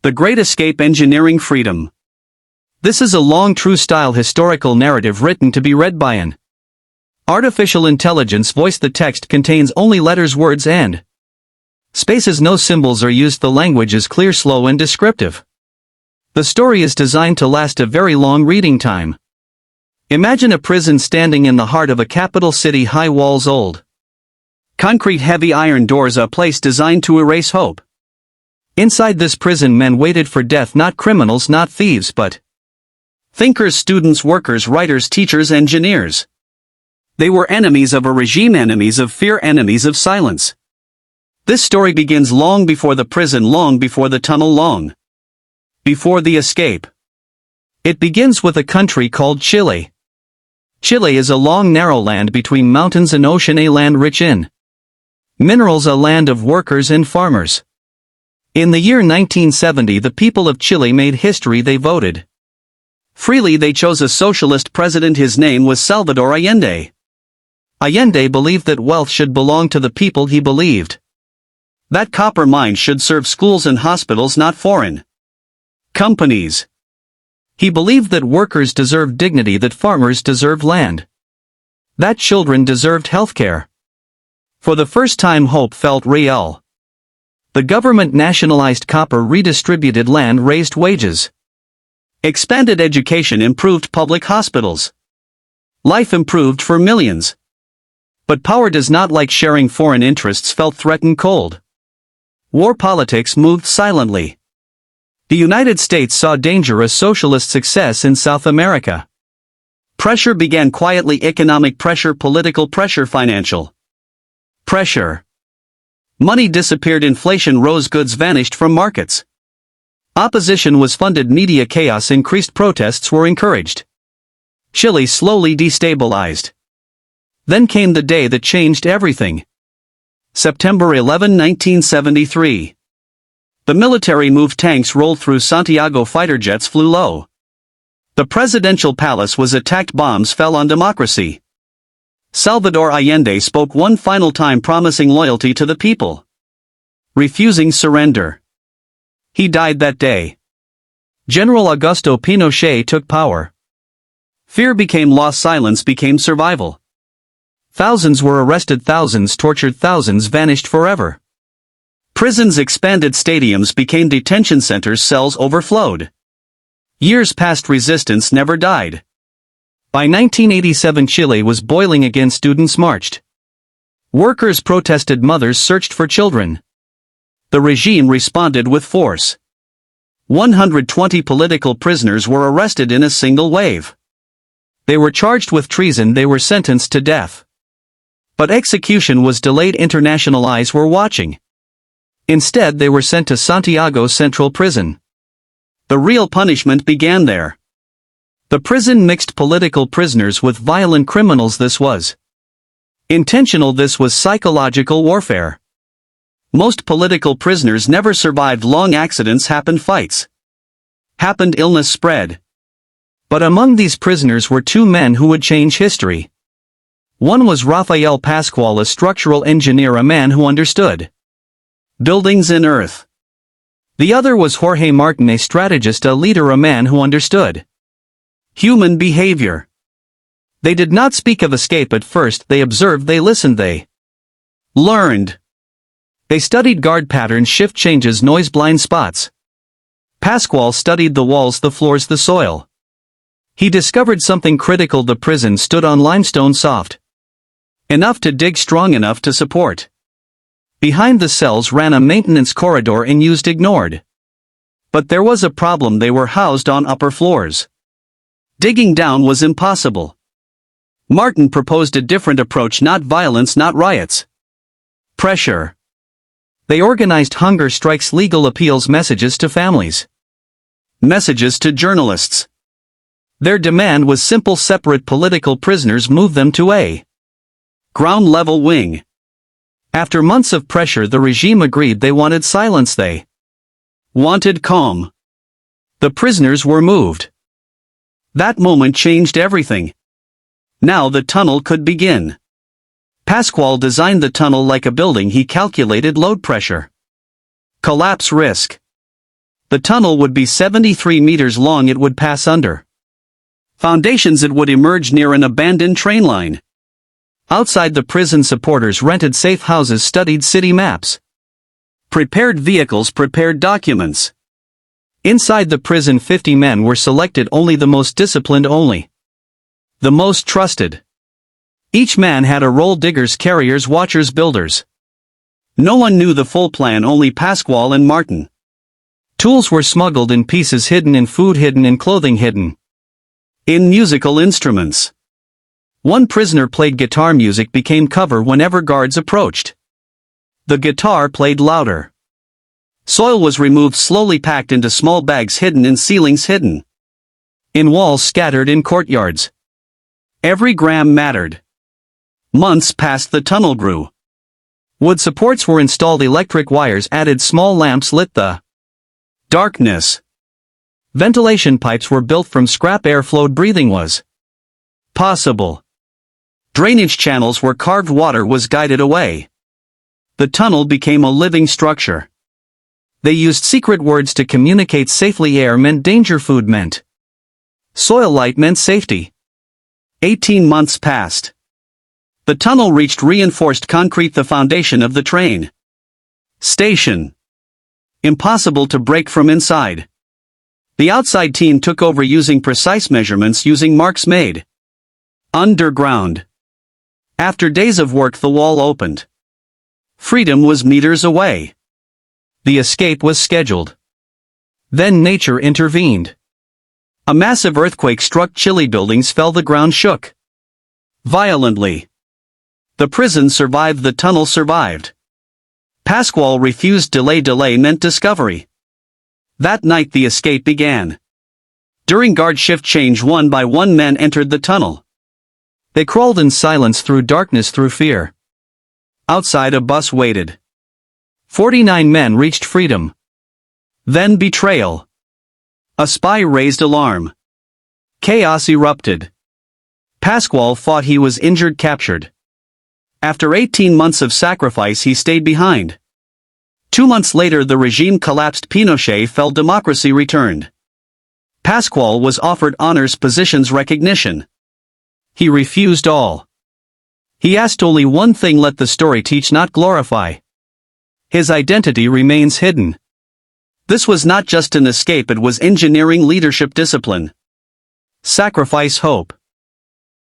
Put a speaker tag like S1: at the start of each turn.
S1: The Great Escape: Engineering Freedom. This is a long true-style historical narrative written to be read by an artificial intelligence voice. The text contains only letters, words, and spaces. No symbols are used. The language is clear, slow, and descriptive. The story is designed to last a very long reading time. Imagine a prison standing in the heart of a capital city. High walls, old concrete, heavy iron doors, a place designed to erase hope. Inside this prison, men waited for death, not criminals, not thieves, but thinkers, students, workers, writers, teachers, engineers. They were enemies of a regime, enemies of fear, enemies of silence. This story begins long before the prison, long before the tunnel, long before the escape. It begins with a country called Chile. Chile is a long, narrow land between mountains and ocean, a land rich in minerals, a land of workers and farmers. In the year 1970, the people of Chile made history. They voted freely. They chose a socialist president. His name was Salvador Allende. Allende believed that wealth should belong to the people. He believed that copper mines should serve schools and hospitals, not foreign companies. He believed that workers deserved dignity, that farmers deserved land, that children deserved healthcare. For the first time, hope felt real. The government nationalized copper, redistributed land, raised wages, expanded education, improved public hospitals. Life improved for millions. But power does not like sharing. Foreign interests felt threatened. Cold War politics moved silently. The United States saw danger, a socialist success in South America. Pressure began quietly: economic pressure, political pressure, financial pressure. Money disappeared, inflation rose, goods vanished from markets. Opposition was funded, media chaos increased, protests were encouraged. Chile slowly destabilized. Then came the day that changed everything. September 11, 1973. The military moved, tanks rolled through Santiago, fighter jets flew low. The presidential palace was attacked, bombs fell on democracy. Salvador Allende spoke one final time, promising loyalty to the people, refusing surrender. He died that day. General Augusto Pinochet took power. Fear became law, silence became survival. Thousands were arrested, thousands tortured, thousands vanished forever. Prisons expanded, stadiums became detention centers, cells overflowed. Years passed, resistance never died. By 1987, Chile was boiling again. Students marched. Workers protested, mothers searched for children. The regime responded with force. 120 political prisoners were arrested in a single wave. They were charged with treason, they were sentenced to death. But execution was delayed, international eyes were watching. Instead, they were sent to Santiago Central Prison. The real punishment began there. The prison mixed political prisoners with violent criminals. This was intentional, this was psychological warfare. Most political prisoners never survived long. Accidents happened, fights happened, illness spread. But among these prisoners were two men who would change history. One was Rafael Pascual, a structural engineer, a man who understood buildings and earth. The other was Jorge Martin, a strategist, a leader, a man who understood human behavior. They did not speak of escape at first. They observed, they listened, they learned. They studied guard patterns, shift changes, noise, blind spots. Pascual studied the walls, the floors, the soil. He discovered something critical: the prison stood on limestone, soft enough to dig, strong enough to support. Behind the cells ran a maintenance corridor, unused, ignored. But there was a problem: they were housed on upper floors. Digging down was impossible. Martin proposed a different approach: not violence, not riots. Pressure. They organized hunger strikes, legal appeals, messages to families, messages to journalists. Their demand was simple: separate political prisoners, move them to a ground-level wing. After months of pressure, the regime agreed. They wanted silence, they wanted calm. The prisoners were moved. That moment changed everything. Now the tunnel could begin. Pascual designed the tunnel like a building. He calculated load, pressure, collapse risk. The tunnel would be 73 meters long. It would pass under foundations. It would emerge near an abandoned train line. Outside the prison, supporters rented safe houses, studied city maps, prepared vehicles, prepared documents. Inside the prison, 50 men were selected, only the most disciplined, only the most trusted. Each man had a role: diggers, carriers, watchers, builders. No one knew the full plan, only Pasquale and Martin. Tools were smuggled in pieces, hidden in food, hidden in clothing, hidden in musical instruments. One prisoner played guitar. Music became cover whenever guards approached. The guitar played louder. Soil was removed, slowly packed into small bags, hidden in ceilings, hidden in walls, scattered in courtyards. Every gram mattered. Months passed. The tunnel grew. Wood supports were installed, electric wires added, small lamps lit the darkness. Ventilation pipes were built from scrap. Air flowed, breathing was possible. Drainage channels were carved, water was guided away. The tunnel became a living structure. They used secret words to communicate safely. Air meant danger, food meant soil, light meant safety. 18 months passed. The tunnel reached reinforced concrete, the foundation of the train station. Impossible to break from inside. The outside team took over, using precise measurements, using marks made underground. After days of work, the wall opened. Freedom was meters away. The escape was scheduled. Then nature intervened. A massive earthquake struck Chile. Buildings fell, the ground shook violently. The prison survived, the tunnel survived. Pasquale refused. Delay meant discovery. That night the escape began. During guard shift change, one by one men entered the tunnel. They crawled in silence, through darkness, through fear. Outside a bus waited. 49 men reached freedom. Then betrayal. A spy raised alarm. Chaos erupted. Pasquale thought he was injured, captured. After 18 months of sacrifice, he stayed behind. 2 months later the regime collapsed. Pinochet fell, democracy returned. Pasquale was offered honors, positions, recognition. He refused all. He asked only one thing: let the story teach, not glorify. His identity remains hidden. This was not just an escape, it was engineering, leadership, discipline. Sacrifice, hope.